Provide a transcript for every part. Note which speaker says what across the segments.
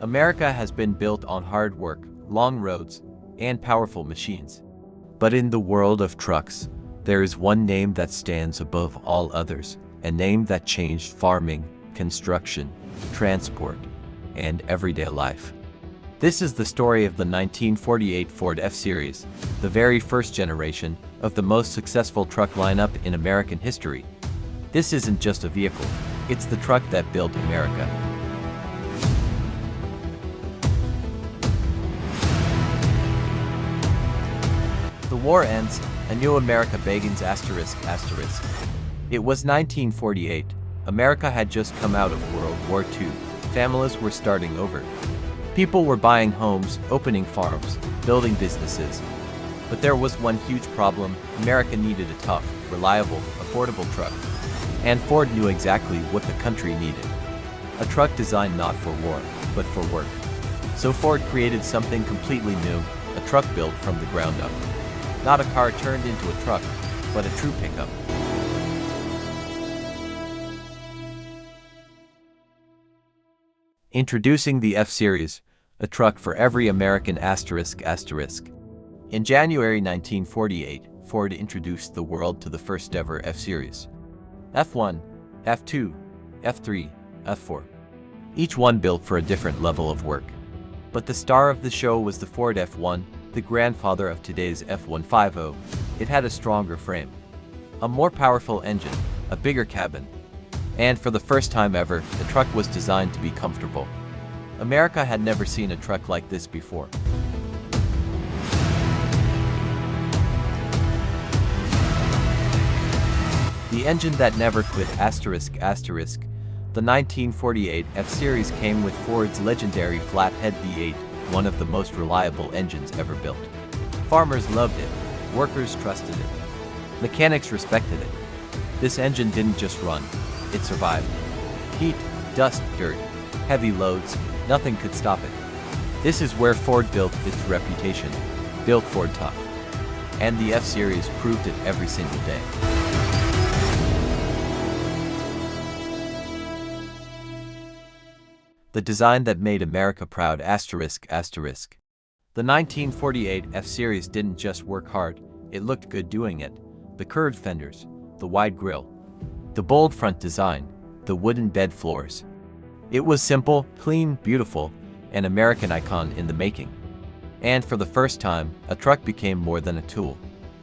Speaker 1: America has been built on hard work, long roads, and powerful machines. But in the world of trucks, there is one name that stands above all others, a name that changed farming, construction, transport, and everyday life. This is the story of the 1948 Ford F-Series, the very first generation of the most successful truck lineup in American history. This isn't just a vehicle, it's the truck that built America. The war ends, a new America begins ****. It was 1948. America had just come out of World War II. Families were starting over. People were buying homes, opening farms, building businesses. But there was one huge problem: America needed a tough, reliable, affordable truck. And Ford knew exactly what the country needed. A truck designed not for war, but for work. So Ford created something completely new, a truck built from the ground up. Not a car turned into a truck, but a true pickup. Introducing the F-Series, a truck for every American ****. In January 1948, Ford introduced the world to the first ever F-Series. F1, F2, F3, F4. Each one built for a different level of work. But the star of the show was the Ford F1, the grandfather of today's F-150. It had a stronger frame, a more powerful engine, a bigger cabin. And for the first time ever, the truck was designed to be comfortable. America had never seen a truck like this before. The engine that never quit ****. The 1948 F-Series came with Ford's legendary flathead V8, one of the most reliable engines ever built. Farmers loved it, workers trusted it, mechanics respected it. This engine didn't just run, it survived. Heat, dust, dirt, heavy loads, nothing could stop it. This is where Ford built its reputation, built Ford tough. And the F-Series proved it every single day. The design that made America proud ****. The 1948 F-Series didn't just work hard, it looked good doing it. The curved fenders, the wide grille, the bold front design, the wooden bed floors. It was simple, clean, beautiful, an American icon in the making. And for the first time, a truck became more than a tool.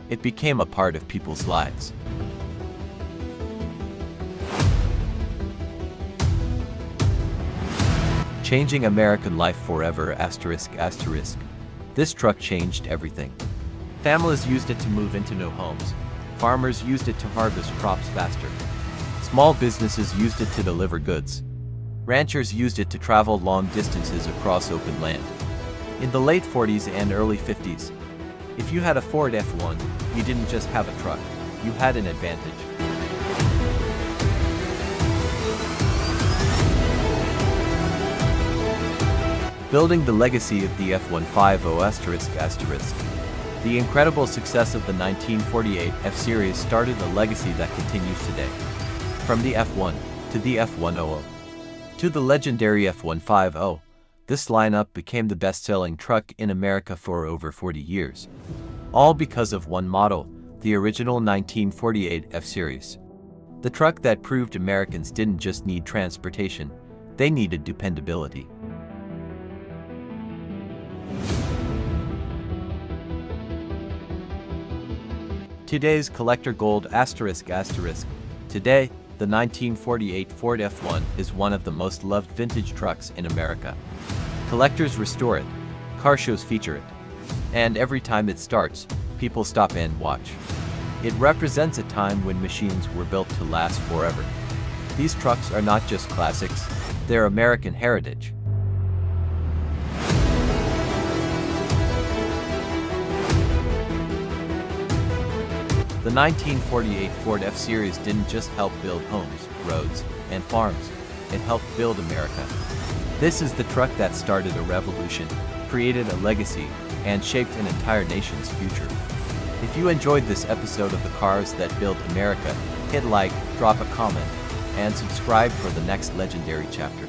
Speaker 1: It became a part of people's lives. Changing American life forever ****. This truck changed everything. Families used it to move into new homes. Farmers used it to harvest crops faster. Small businesses used it to deliver goods. Ranchers used it to travel long distances across open land. In the late 40s and early 50s, if you had a Ford F1, you didn't just have a truck, you had an advantage. Building the legacy of the F-150 ****. The incredible success of the 1948 F-Series started a legacy that continues today. From the F1 to the F-100 to the legendary F-150, this lineup became the best-selling truck in America for over 40 years. All because of one model, the original 1948 F-Series. The truck that proved Americans didn't just need transportation, they needed dependability. Today's collector gold ****. Today, the 1948 Ford F1 is one of the most loved vintage trucks in America. Collectors restore it, car shows feature it, and every time it starts, people stop and watch. It represents a time when machines were built to last forever. These trucks are not just classics, they're American heritage. The 1948 Ford F-Series didn't just help build homes, roads, and farms, it helped build America. This is the truck that started a revolution, created a legacy, and shaped an entire nation's future. If you enjoyed this episode of the Cars That Built America, hit like, drop a comment, and subscribe for the next legendary chapter.